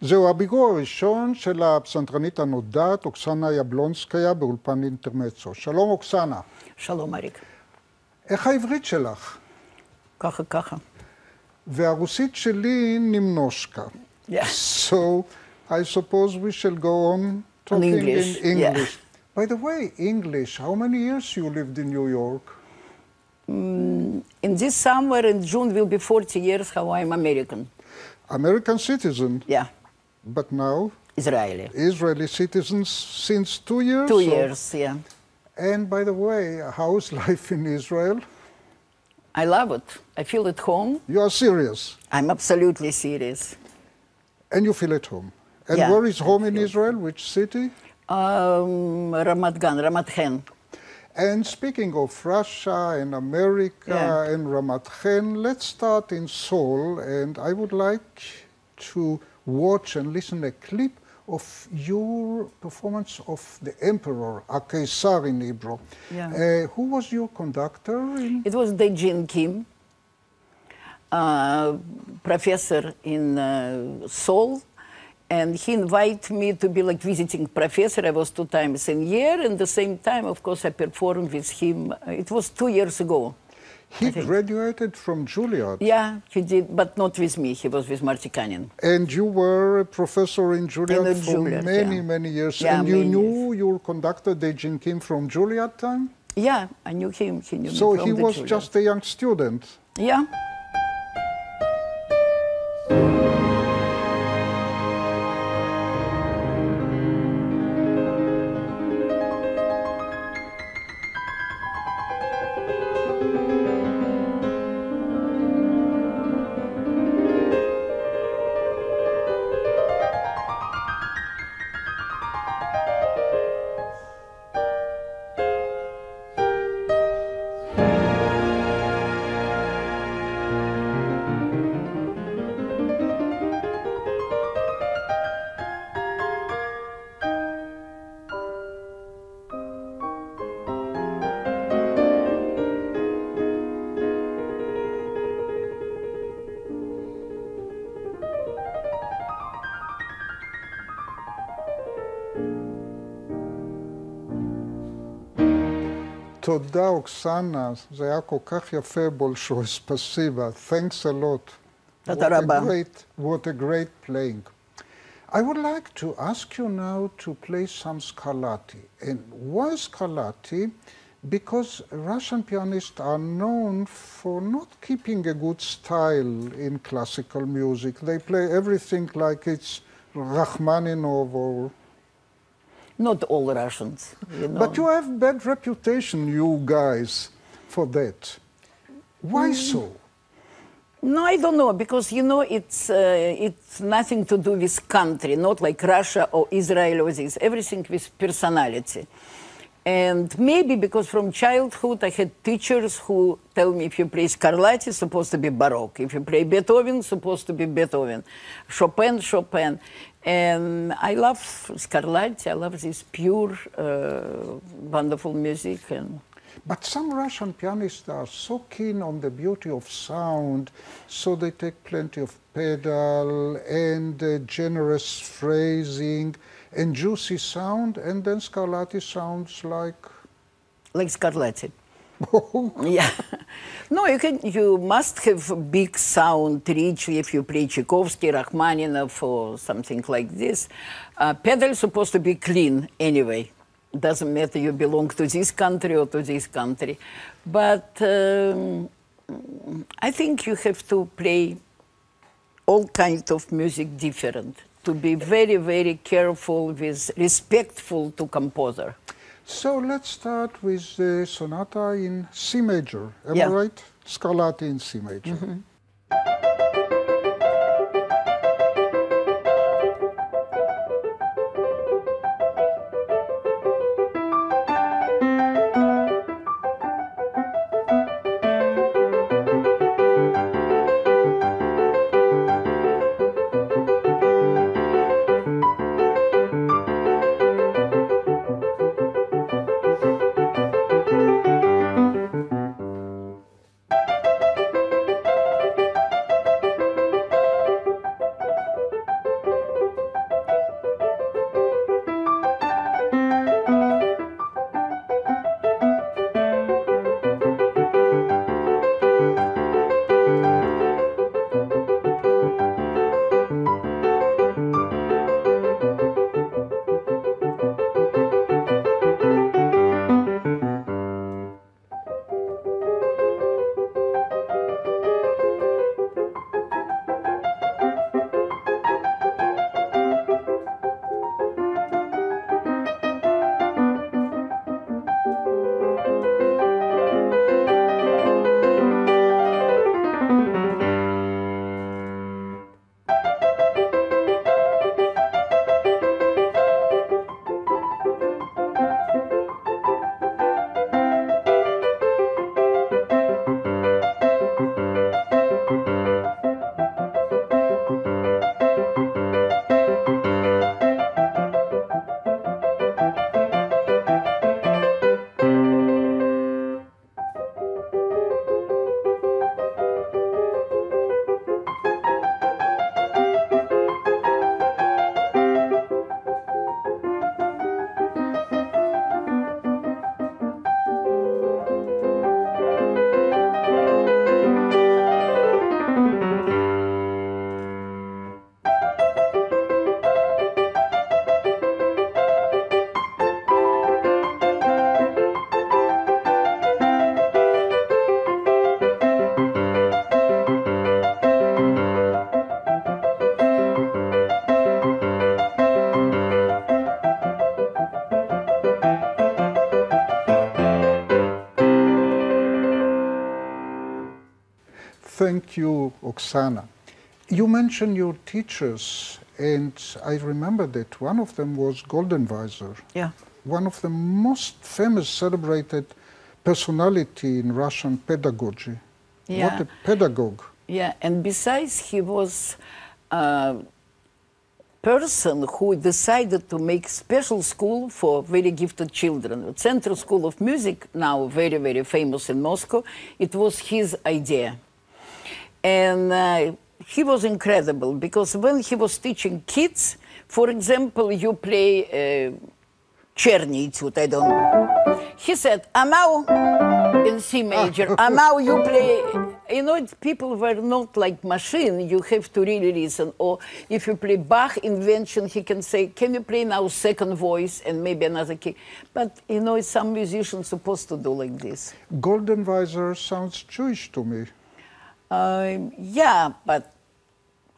זהו הביגור הראשון של הפסנתרנית הנודעת, אוקסנה יבלונסקיה, באולפן אינטרמצו. שלום, אוקסנה. שלום, אריק. איך העברית שלך? ככה, ככה. והרוסית שלי נמנושקה. Yeah. So, I suppose we shall go on talking English. in English. Yeah. By the way, English, how many years you lived in New York? In this summer, in June, will be 40 years how I'm American. American citizen? Yeah. But now? Israeli. Israeli citizens since 2 years? 2 years, yeah. And by the way, how's life in Israel? I love it. I feel at home. You are serious? I'm absolutely serious. And you feel at home? And Yeah, where is home I in feel. Israel? Which city? Ramat Gan, Ramat Chen. And speaking of Russia and America Yeah. and Ramat Chen, let's start in Seoul. And I would like to watch and listen a clip of your performance of the Emperor, Akaisar in Hebrew. Yeah. Who was your conductor? It was Dae-Jin Kim, professor in Seoul. And he invited me to be like visiting professor. I was 2 times a year. And at the same time, of course, I performed with him. It was 2 years ago. He graduated from Juilliard. Yeah, he did, but not with me. He was with Marty Kanin. And you were a professor in Juilliard In for Juilliard, many, yeah. many years. Yeah, and you many knew years. your conductor, Dae-Jin Kim, from Juilliard time? Yeah, I knew him. He knew So me from he the was Juilliard. just a young student. Yeah. תודה, אוקסנה. זה היה כל כך יפה, בולשוי. ספסיבה. Thanks a lot. תודה רבה. What a great playing. I would like to ask you now to play some Scarlatti. And why Scarlatti? Because Russian pianists are known for not keeping a good style in classical music. They play everything like it's Rachmaninoff or... Not all Russians, you know. But you have bad reputation, you guys, for that. Why so? No, I don't know, because, you know, it's nothing to do with country, not like Russia or Israel or this, everything with personality. And maybe because from childhood I had teachers who tell me if you play Scarlatti, it's supposed to be Baroque. If you play Beethoven, it's supposed to be Beethoven. Chopin, Chopin. And I love Scarlatti, I love this pure, wonderful music. And But some Russian pianists are so keen on the beauty of sound, so they take plenty of pedal and generous phrasing and juicy sound, and then Scarlatti sounds like... like Scarlatti. Yeah. No, you must have big sound, rich, if you play Tchaikovsky, Rachmaninoff, or something like this. Pedal is supposed to be clean anyway. Doesn't matter you belong to this country or to this country. But I think you have to play all kinds of music different, to be very, very careful with, respectful to composer. So let's start with the sonata in C major. Am I Yeah. right? Scarlatti in C major. Mm-hmm. thank you, Oxana. You mentioned your teachers, and I remember that one of them was Goldenweiser. Yeah. One of the most famous, celebrated personality in Russian pedagogy. Yeah. What a pedagogue. Yeah, and besides, he was a person who decided to make special school for very gifted children. The Central School of Music, now very, very famous in Moscow, it was his idea. And he was incredible, because when he was teaching kids, for example, you play Cherny Etude, I don't know. He said, and now in C major, and now you play, you know, people were not like machine, you have to really listen. Or if you play Bach invention, he can say, can you play now second voice and maybe another key? But, you know, some musicians supposed to do like this. Goldenweiser sounds Jewish to me. Yeah, but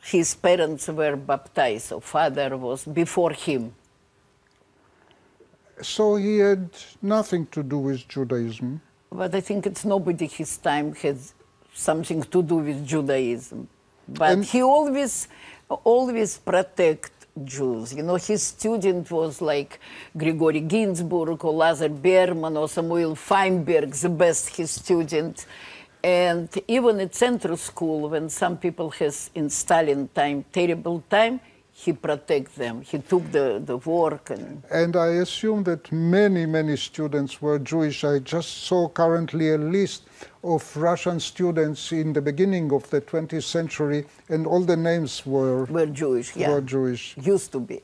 his parents were baptized, so father was before him. So he had nothing to do with Judaism. But I think it's nobody his time had something to do with Judaism. But And he always protect Jews. You know, his student was like Grigory Ginsburg or Lazar Berman or Samuel Feinberg, the best his student. And even at Central School, when some people has in Stalin time, terrible time, he protect them. He took the work. And I assume that many, many students were Jewish. I just saw currently a list of Russian students in the beginning of the 20th century, and all the names were Jewish, yeah. Were Jewish. Used to be.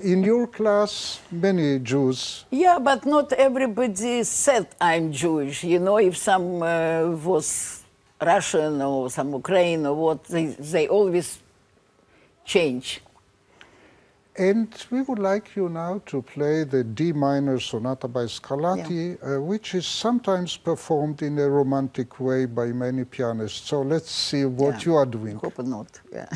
In your class, many Jews. Yeah, but not everybody said I'm Jewish. You know, if some was Russian or some Ukraine or what, they always change. And we would like you now to play the D minor sonata by Scarlatti, which is sometimes performed in a romantic way by many pianists. So let's see what you are doing. Hope not, yeah.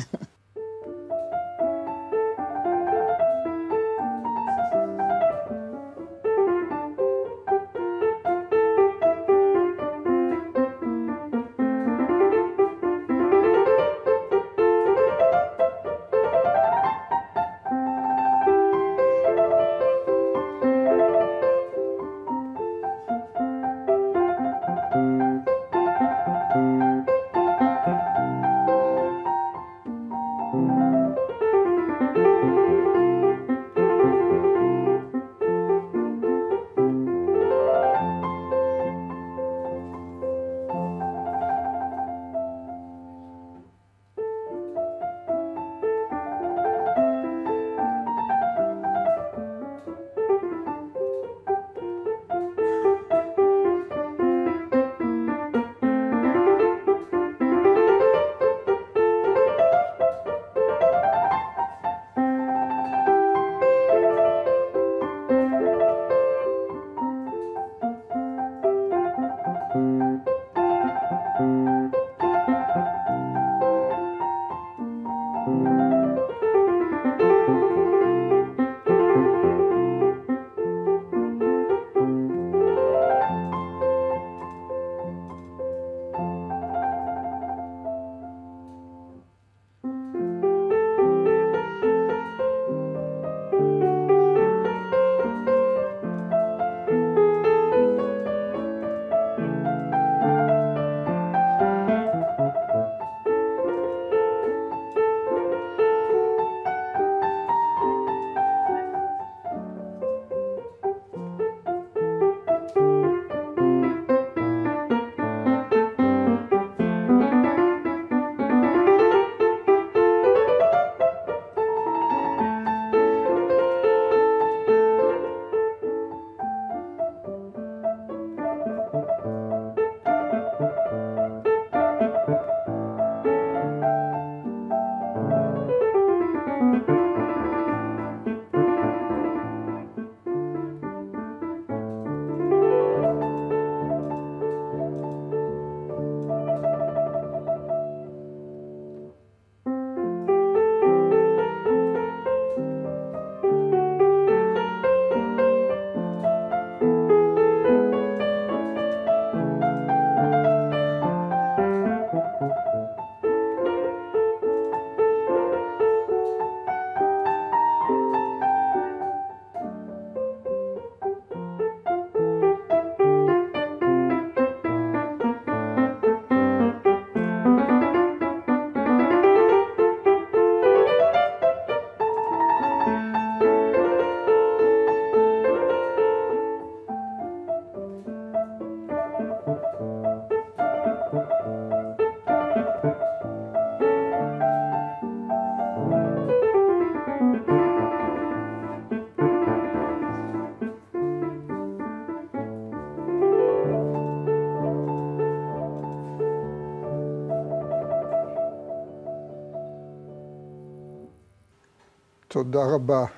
Toda raba.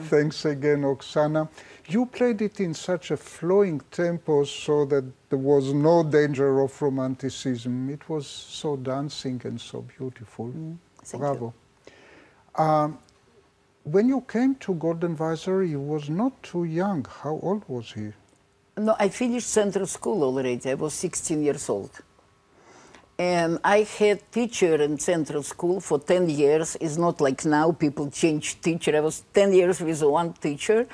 Thanks again, Oxana. You played it in such a flowing tempo so that there was no danger of romanticism. It was so dancing and so beautiful. Bravo. When you came to Golden Visor, he was not too young. How old was he? No, I finished central school already. I was 16 years old. And I had teacher in central school for 10 years. It's not like now people change teacher. I was 10 years with one teacher.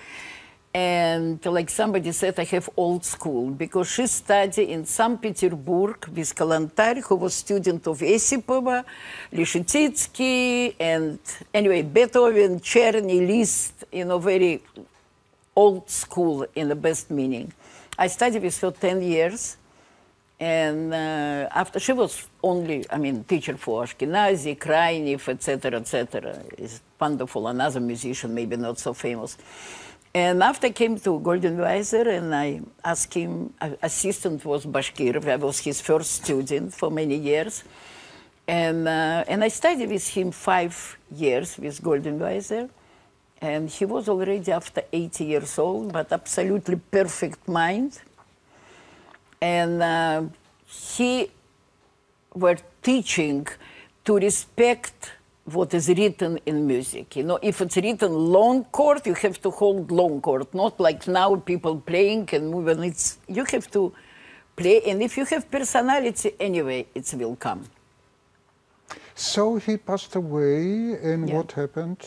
And like somebody said, I have old school because she studied in St. Petersburg with Kalantari, who was student of Esipova, Lishytitsky, and anyway, Beethoven, Czerny, Liszt, very old school in the best meaning. I studied with her 10 years. And after she was only, teacher for Ashkenazi, Krainev, etc. Is wonderful, another musician, maybe not so famous. And after I came to Golden Visor, and I asked him, assistant was Bashkirov, I was his first student for many years. And I studied with him 5 years with Golden Visor. And he was already after 80 years old, but absolutely perfect mind. And he were teaching to respect what is written in music. If it's written long chord, you have to hold long chord, not like now people playing and moving. You have to play, and if you have personality, anyway, it will come. So he passed away, and what happened?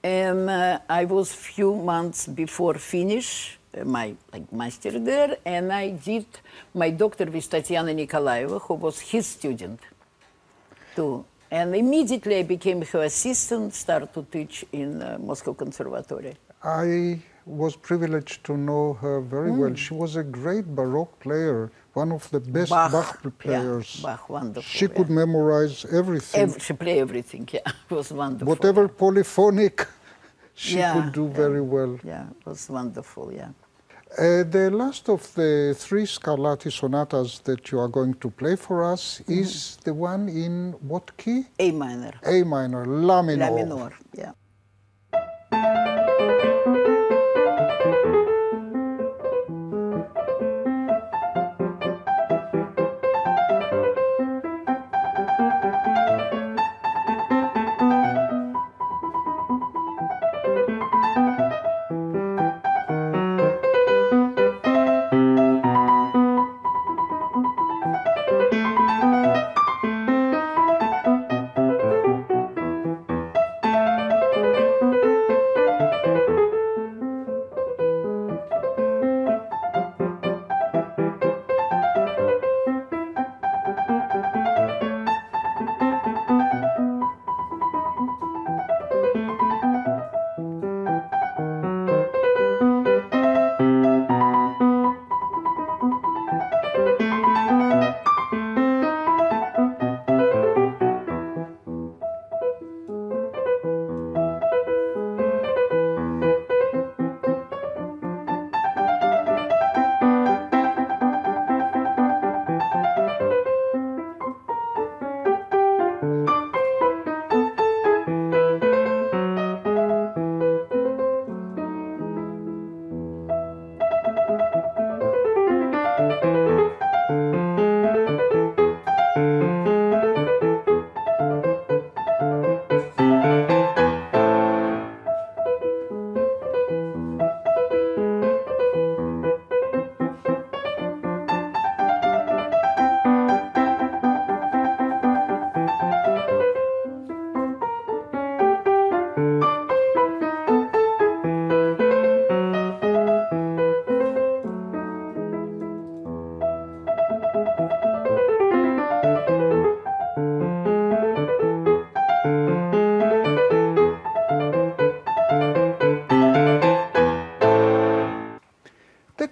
And I was few months before finish my master there, and I did my doctor with Tatiana Nikolaeva, who was his student too. And immediately I became her assistant, started to teach in Moscow Conservatory. I was privileged to know her very well. She was a great Baroque player, one of the best Bach players. Yeah, Bach, wonderful. She could memorize everything. She played everything, yeah, it was wonderful. Whatever polyphonic, she could do very well. Yeah, it was wonderful, yeah. The last of the 3 Scarlatti sonatas that you are going to play for us is the one in what key? A minor. A minor, La minor. La minor, yeah.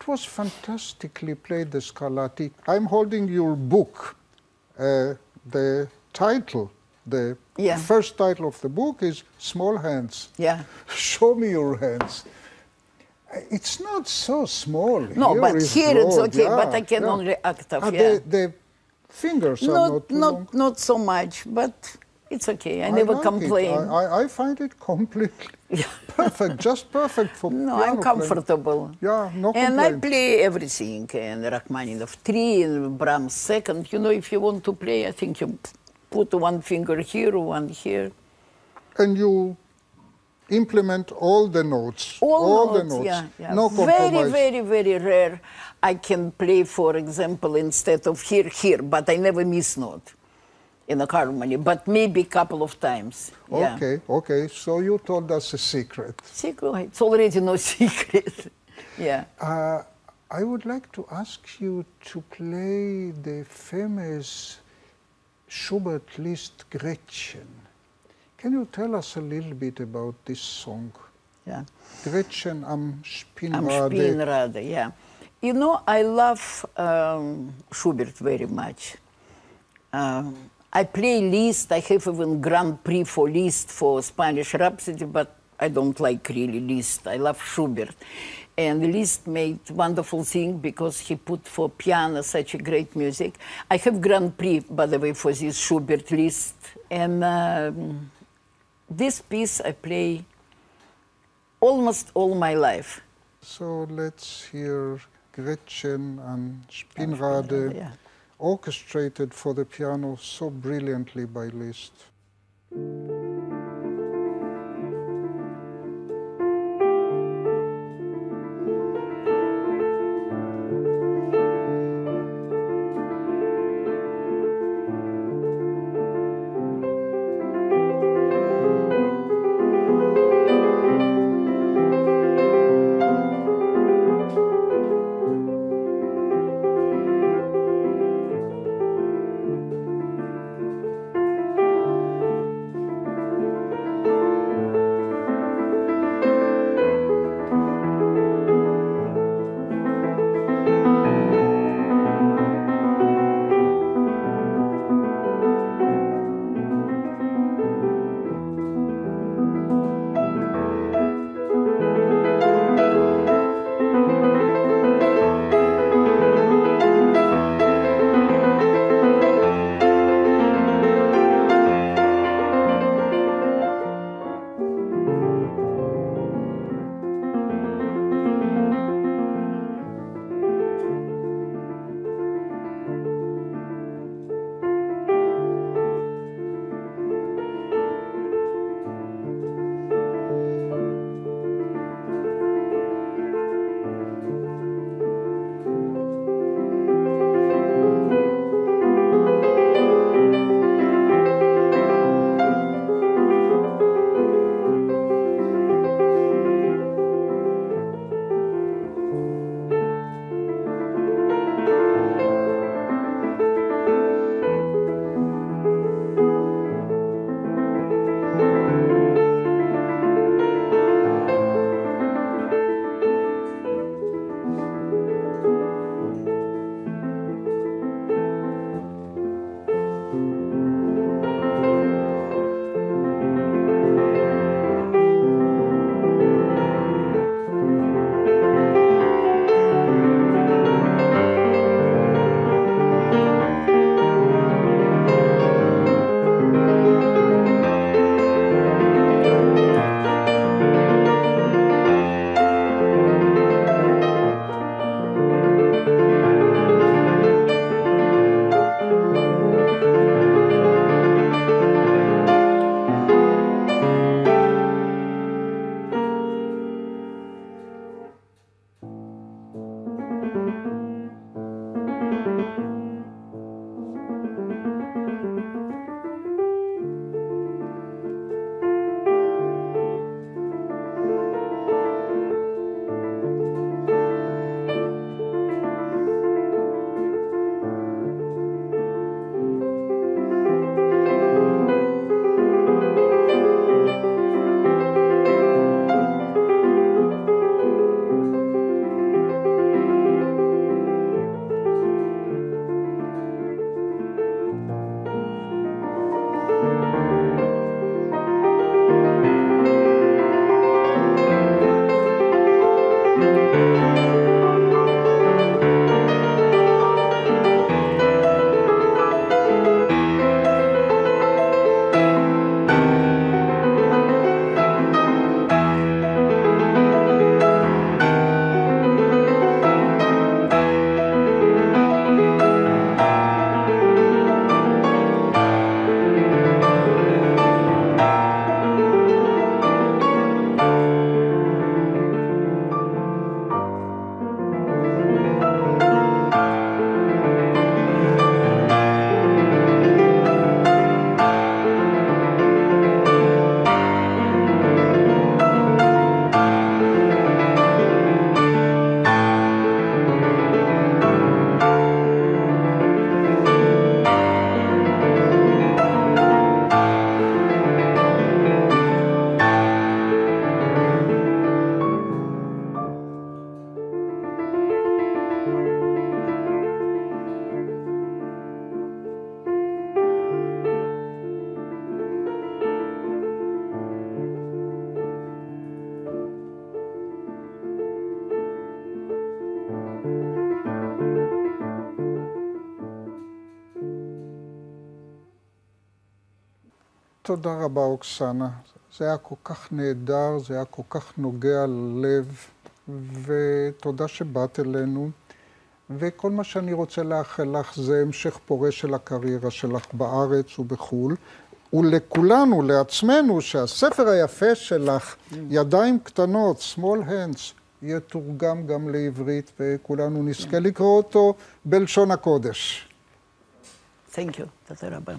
Was fantastically played, the Scarlatti. I'm holding your book. The title, the first title of the book is Small Hands. Yeah. Show me your hands. It's not so small. No, here but here broad. it's okay, but I can only octave, The fingers are not too long. Not so much, but It's okay. I never like complain. I find it completely perfect, just perfect for No, piano I'm playing. comfortable. Yeah, no And I complaint. play everything, and Rachmaninoff 3, and Brahms 2nd. You know, if you want to play, I think you put one finger here, one here. And you implement all the notes. All the notes, notes. yeah, yeah. No compromise. Very, very, very rare. I can play, for example, instead of here, here, but I never miss note in a harmony, but maybe a couple of times. Yeah. Okay, okay. So you told us a secret. Secret, it's already no secret. Yeah. I would like to ask you to play the famous Schubert Liszt Gretchen. Can you tell us a little bit about this song? Yeah. Gretchen am Am Spinnrade. Spinnrade, yeah. You know, I love Schubert very much. I play Liszt. I have even Grand Prix for Liszt for Spanish Rhapsody, but I don't like really Liszt. I love Schubert. And Liszt made wonderful thing because he put for piano such a great music. I have Grand Prix, by the way, for this Schubert Liszt. And this piece I play almost all my life. So let's hear Gretchen am Spinnrade, Yeah. orchestrated for the piano so brilliantly by Liszt. תודה רבה, אוקסנה. זה היה כל כך נהדר, זה היה כל כך נוגע ללב, ותודה שבאת אלינו. וכל מה שאני רוצה לאחל לך זה המשך פורה של הקריירה שלך בארץ ובחו"ל, ולכולנו, לעצמנו, שהספר היפה שלך, ידיים קטנות, small hands, יתורגם גם לעברית, וכולנו נזכה לקרוא אותו בלשון הקודש. Thank you. תודה רבה.